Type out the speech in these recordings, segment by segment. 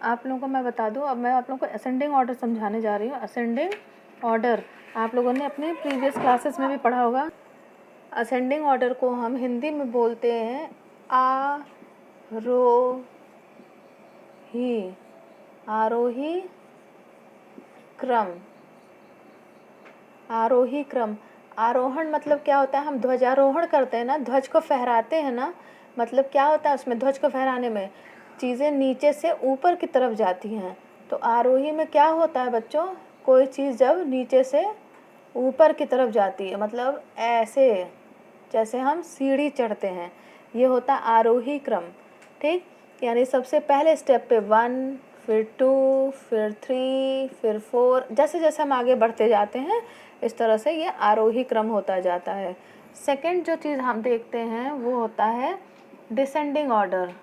आप लोगों को मैं बता दूं, अब मैं आप लोगों को असेंडिंग ऑर्डर समझाने जा रही हूँ। असेंडिंग ऑर्डर आप लोगों ने अपनी प्रीवियस क्लासेस में भी पढ़ा होगा। असेंडिंग ऑर्डर को हम हिंदी में बोलते हैं आरोही, आरोही क्रम, आरोही क्रम। आरोहण मतलब क्या होता है, हम ध्वजारोहण करते हैं ना, ध्वज को फहराते हैं ना, मतलब क्या होता है उसमें, ध्वज को फहराने में चीज़ें नीचे से ऊपर की तरफ जाती हैं। तो आरोही में क्या होता है बच्चों, कोई चीज़ जब नीचे से ऊपर की तरफ जाती है, मतलब ऐसे जैसे हम सीढ़ी चढ़ते हैं, ये होता है आरोही क्रम। ठीक, यानी सबसे पहले स्टेप पे 1, फिर 2, फिर 3, फिर 4, जैसे जैसे हम आगे बढ़ते जाते हैं इस तरह से ये आरोही क्रम होता जाता है। सेकंड जो चीज़ हम देखते हैं वो होता है डिसेंडिंग ऑर्डर।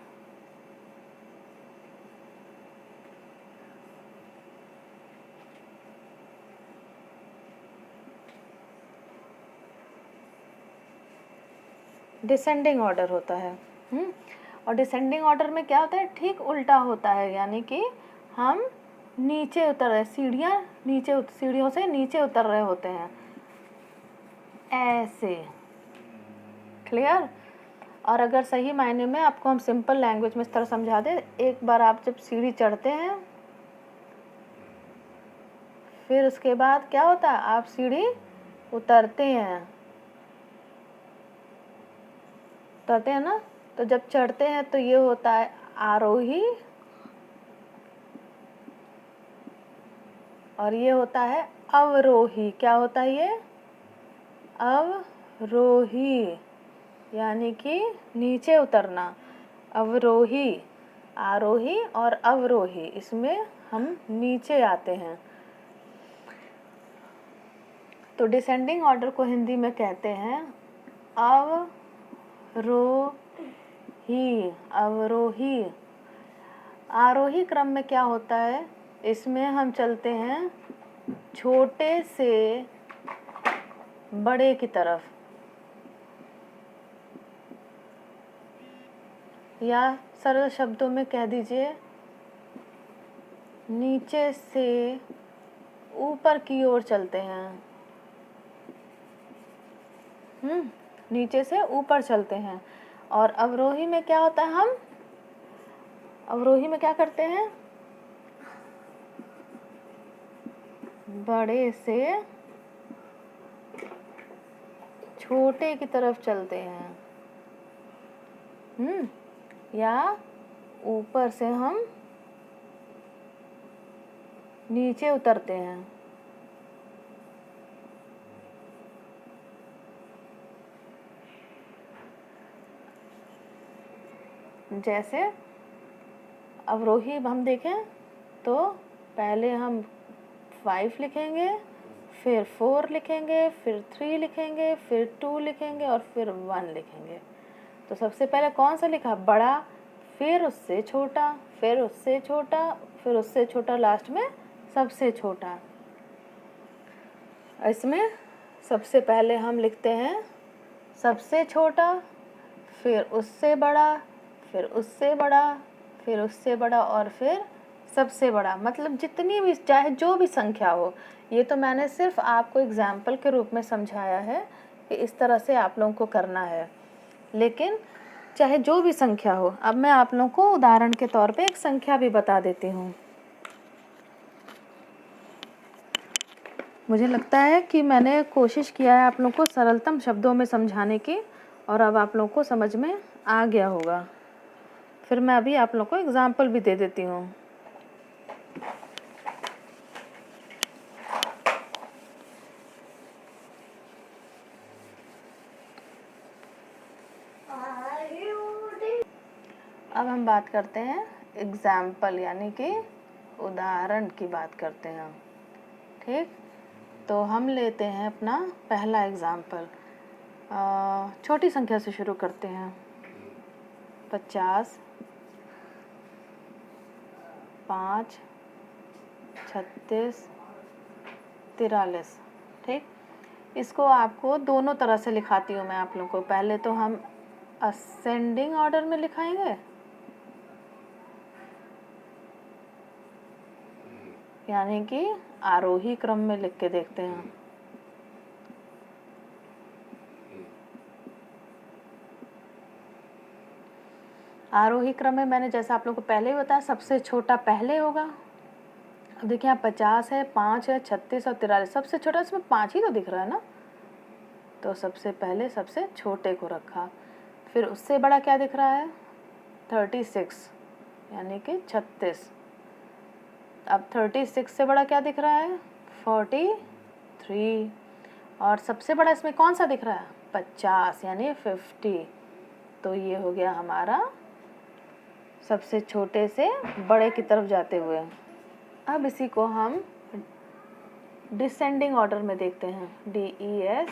डिसेंडिंग ऑर्डर होता है। और डिसेंडिंग ऑर्डर में क्या होता है, ठीक उल्टा होता है, यानी कि हम नीचे उतर रहे, सीढ़ियों से नीचे उतर रहे होते हैं ऐसे। क्लियर। और अगर सही मायने में आपको हम सिंपल लैंग्वेज में इस तरह समझा दें, एक बार आप जब सीढ़ी चढ़ते हैं फिर उसके बाद क्या होता है, आप सीढ़ी उतरते हैं, ना। तो जब चढ़ते हैं तो ये होता है आरोही और ये होता है अवरोही। क्या होता है ये, अवरोही, यानी कि नीचे उतरना। अवरोही, आरोही और अवरोही, इसमें हम नीचे आते हैं। तो डिसेंडिंग ऑर्डर को हिंदी में कहते हैं अवरोही, अवरोही। आरोही क्रम में क्या होता है, इसमें हम चलते हैं छोटे से बड़े की तरफ, या सरल शब्दों में कह दीजिए नीचे से ऊपर की ओर चलते हैं। नीचे से ऊपर चलते हैं। और अवरोही में क्या होता है, हम अवरोही में क्या करते हैं, बड़े से छोटे की तरफ चलते हैं। या ऊपर से हम नीचे उतरते हैं। जैसे अवरोही हम देखें तो पहले हम 5 लिखेंगे, फिर 4 लिखेंगे, फिर 3 लिखेंगे, फिर 2 लिखेंगे और फिर 1 लिखेंगे। तो सबसे पहले कौन सा लिखा, बड़ा, फिर उससे छोटा, फिर उससे छोटा, फिर उससे छोटा, लास्ट में सबसे छोटा। इसमें सबसे पहले हम लिखते हैं सबसे छोटा, फिर उससे बड़ा, फिर उससे बड़ा, फिर उससे बड़ा और फिर सबसे बड़ा। मतलब जितनी भी, चाहे जो भी संख्या हो, ये तो मैंने सिर्फ आपको एग्जाम्पल के रूप में समझाया है कि इस तरह से आप लोगों को करना है, लेकिन चाहे जो भी संख्या हो। अब मैं आप लोगों को उदाहरण के तौर पे एक संख्या भी बता देती हूँ। मुझे लगता है कि मैंने कोशिश किया है आप लोगों को सरलतम शब्दों में समझाने की, और अब आप लोगों को समझ में आ गया होगा। फिर मैं अभी आप लोगों को एग्जाम्पल भी दे देती हूँ। अब हम बात करते हैं एग्जाम्पल, यानी कि उदाहरण की बात करते हैं। ठीक, तो हम लेते हैं अपना पहला एग्जाम्पल। छोटी संख्या से शुरू करते हैं। 50, 5, 36, 43। ठीक, इसको आपको दोनों तरह से लिखाती हूँ मैं आप लोगों को। पहले तो हम असेंडिंग ऑर्डर में लिखाएंगे, यानी कि आरोही क्रम में लिख के देखते हैं। आरोही क्रम में मैंने जैसा आप लोगों को पहले ही बताया, सबसे छोटा पहले होगा। अब देखिए यहाँ 50 है, 5 है, 36 और 43, सबसे छोटा इसमें 5 ही तो दिख रहा है ना, तो सबसे पहले सबसे छोटे को रखा। फिर उससे बड़ा क्या दिख रहा है, 36 यानी कि 36। अब 36 से बड़ा क्या दिख रहा है, 43। और सबसे बड़ा इसमें कौन सा दिख रहा है, 50 यानी 50। तो ये हो गया हमारा सबसे छोटे से बड़े की तरफ जाते हुए। अब इसी को हम डिसेंडिंग ऑर्डर में देखते हैं, DESCENDING,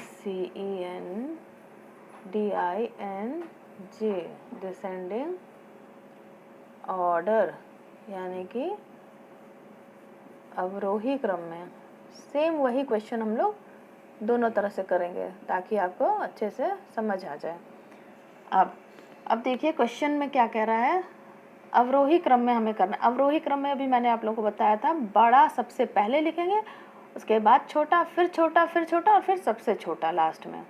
डिसेंडिंग ऑर्डर यानी कि अवरोही क्रम में। सेम वही क्वेश्चन हम लोग दोनों तरह से करेंगे ताकि आपको अच्छे से समझ आ जाए। अब देखिए क्वेश्चन में क्या कह रहा है, अवरोही क्रम में हमें करना। अवरोही क्रम में अभी मैंने आप लोगों को बताया था, बड़ा सबसे पहले लिखेंगे, उसके बाद छोटा, फिर छोटा, फिर छोटा और फिर सबसे छोटा लास्ट में।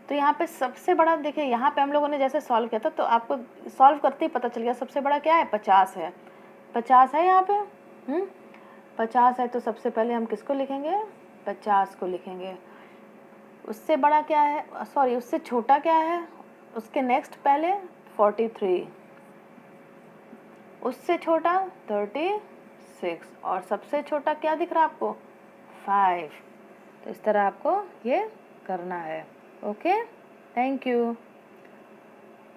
तो यहाँ पे सबसे बड़ा देखिए, यहाँ पे हम लोगों ने जैसे सॉल्व किया था तो आपको सॉल्व करते ही पता चल गया सबसे बड़ा क्या है, 50 है। 50 है यहाँ पे, 50 है। तो सबसे पहले हम किसको लिखेंगे, 50 को लिखेंगे। उससे बड़ा क्या है, सॉरी उससे छोटा क्या है, उसके नेक्स्ट पहले 43, उससे छोटा 36 और सबसे छोटा क्या दिख रहा है आपको, 5। तो इस तरह आपको ये करना है। Okay, thank you.